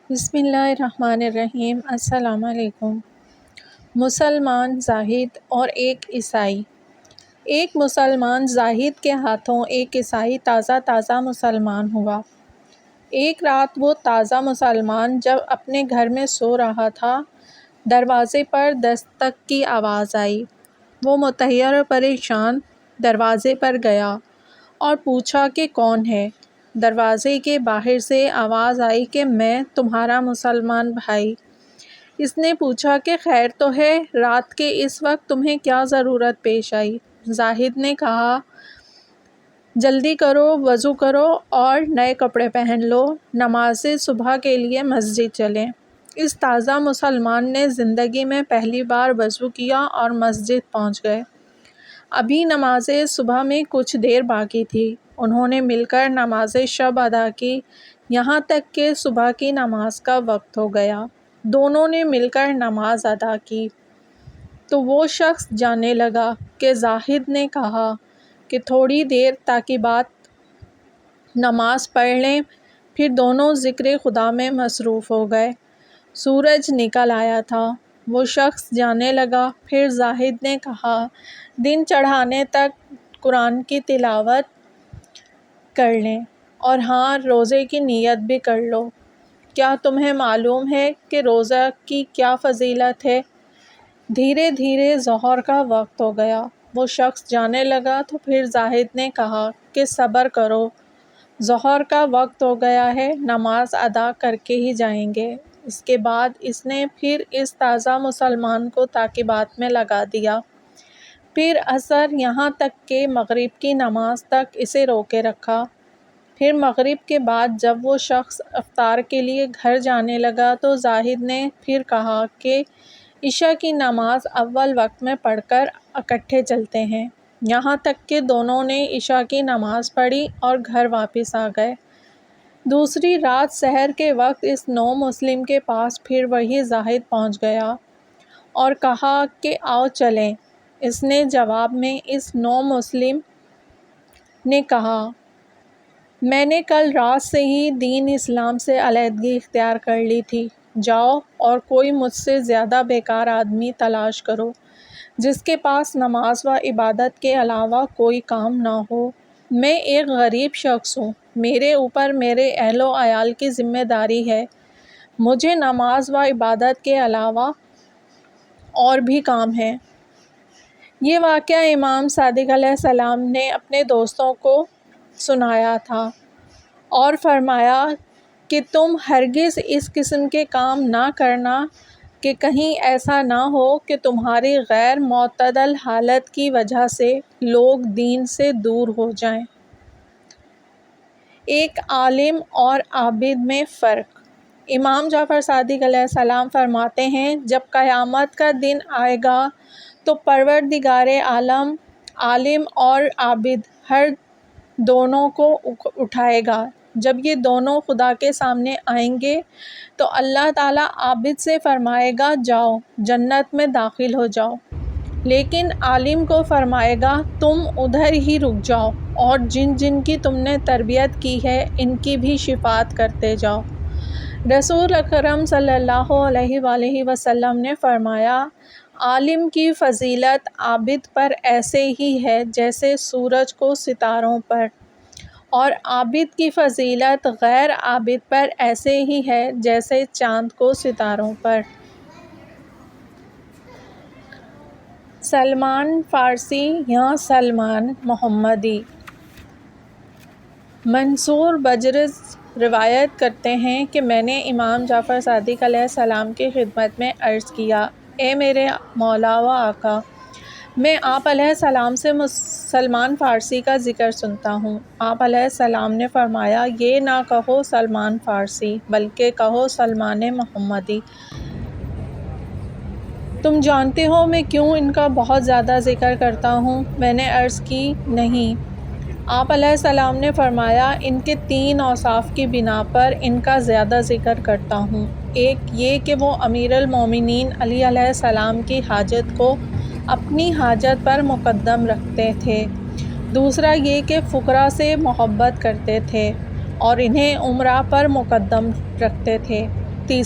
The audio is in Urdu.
بسم اللہ الرحمن الرحیم۔ السلام علیکم۔ مسلمان زاہد اور ایک عیسائی۔ ایک مسلمان زاہد کے ہاتھوں ایک عیسائی تازہ مسلمان ہوا۔ ایک رات وہ تازہ مسلمان جب اپنے گھر میں سو رہا تھا، دروازے پر دستک کی آواز آئی۔ وہ متحیر اور پریشان دروازے پر گیا اور پوچھا کہ کون ہے؟ دروازے کے باہر سے آواز آئی کہ میں تمہارا مسلمان بھائی۔ اس نے پوچھا کہ خیر تو ہے، رات کے اس وقت تمہیں کیا ضرورت پیش آئی؟ زاہد نے کہا جلدی کرو، وضو کرو اور نئے کپڑے پہن لو، نماز صبح کے لیے مسجد چلیں۔ اس تازہ مسلمان نے زندگی میں پہلی بار وضو کیا اور مسجد پہنچ گئے۔ ابھی نماز صبح میں کچھ دیر باقی تھی۔ انہوں نے مل کر نماز شب ادا کی، یہاں تک کہ صبح کی نماز کا وقت ہو گیا۔ دونوں نے مل کر نماز ادا کی تو وہ شخص جانے لگا کہ زاہد نے کہا کہ تھوڑی دیر تاکہ بعد نماز پڑھ لیں، پھر دونوں ذکر خدا میں مصروف ہو گئے۔ سورج نکل آیا تھا، وہ شخص جانے لگا، پھر زاہد نے کہا دن چڑھانے تک قرآن کی تلاوت کر لیں اور ہاں، روزے کی نیت بھی کر لو۔ کیا تمہیں معلوم ہے کہ روزہ کی کیا فضیلت ہے؟ دھیرے دھیرے ظہر کا وقت ہو گیا، وہ شخص جانے لگا تو پھر زاہد نے کہا کہ صبر کرو، ظہر کا وقت ہو گیا ہے، نماز ادا کر کے ہی جائیں گے۔ اس کے بعد اس نے پھر اس تازہ مسلمان کو تعقیبات میں لگا دیا، پھر عصر یہاں تک کہ مغرب کی نماز تک اسے روکے رکھا۔ پھر مغرب کے بعد جب وہ شخص افطار کے لیے گھر جانے لگا تو زاہد نے پھر کہا کہ عشاء کی نماز اول وقت میں پڑھ کر اکٹھے چلتے ہیں، یہاں تک کہ دونوں نے عشاء کی نماز پڑھی اور گھر واپس آ گئے۔ دوسری رات سحر کے وقت اس نو مسلم کے پاس پھر وہی زاہد پہنچ گیا اور کہا کہ آؤ چلیں۔ اس نے جواب میں اس نو مسلم نے کہا میں نے کل رات سے ہی دین اسلام سے علیحدگی اختیار کر لی تھی، جاؤ اور کوئی مجھ سے زیادہ بیکار آدمی تلاش کرو جس کے پاس نماز و عبادت کے علاوہ کوئی کام نہ ہو۔ میں ایک غریب شخص ہوں، میرے اوپر میرے اہل و عیال کی ذمہ داری ہے، مجھے نماز و عبادت کے علاوہ اور بھی کام ہیں۔ یہ واقعہ امام صادق علیہ السلام نے اپنے دوستوں کو سنایا تھا اور فرمایا کہ تم ہرگز اس قسم کے کام نہ کرنا کہ کہیں ایسا نہ ہو کہ تمہاری غیر معتدل حالت کی وجہ سے لوگ دین سے دور ہو جائیں۔ ایک عالم اور عابد میں فرق۔ امام جعفر صادق علیہ السلام فرماتے ہیں جب قیامت کا دن آئے گا تو پروردگار عالم عالم اور عابد ہر دونوں کو اٹھائے گا۔ جب یہ دونوں خدا کے سامنے آئیں گے تو اللہ تعالیٰ عابد سے فرمائے گا جاؤ جنت میں داخل ہو جاؤ، لیکن عالم کو فرمائے گا تم ادھر ہی رک جاؤ اور جن جن کی تم نے تربیت کی ہے ان کی بھی شفاعت کرتے جاؤ۔ رسول اکرم صلی اللہ علیہ وآلہ وسلم نے فرمایا عالم کی فضیلت عابد پر ایسے ہی ہے جیسے سورج کو ستاروں پر، اور عابد کی فضیلت غیر عابد پر ایسے ہی ہے جیسے چاند کو ستاروں پر۔ سلمان فارسی یا سلمان محمدی۔ منصور بجرز روایت کرتے ہیں کہ میں نے امام جعفر صادق علیہ السلام کی خدمت میں عرض کیا اے میرے مولا و آقا، میں آپ علیہ السلام سے سلمان فارسی کا ذکر سنتا ہوں۔ آپ علیہ السلام نے فرمایا یہ نہ کہو سلمان فارسی بلکہ کہو سلمان محمدی۔ تم جانتے ہو میں کیوں ان کا بہت زیادہ ذکر کرتا ہوں؟ میں نے عرض کی نہیں۔ آپ علیہ السلام نے فرمایا ان کے 3 اوصاف کی بنا پر ان کا زیادہ ذکر کرتا ہوں۔ ایک یہ کہ وہ امیر المومنین علی علیہ السلام کی حاجت کو اپنی حاجت پر مقدم رکھتے تھے، دوسرا یہ کہ فقراء سے محبت کرتے تھے اور انہیں امراء پر مقدم رکھتے تھے، تیسری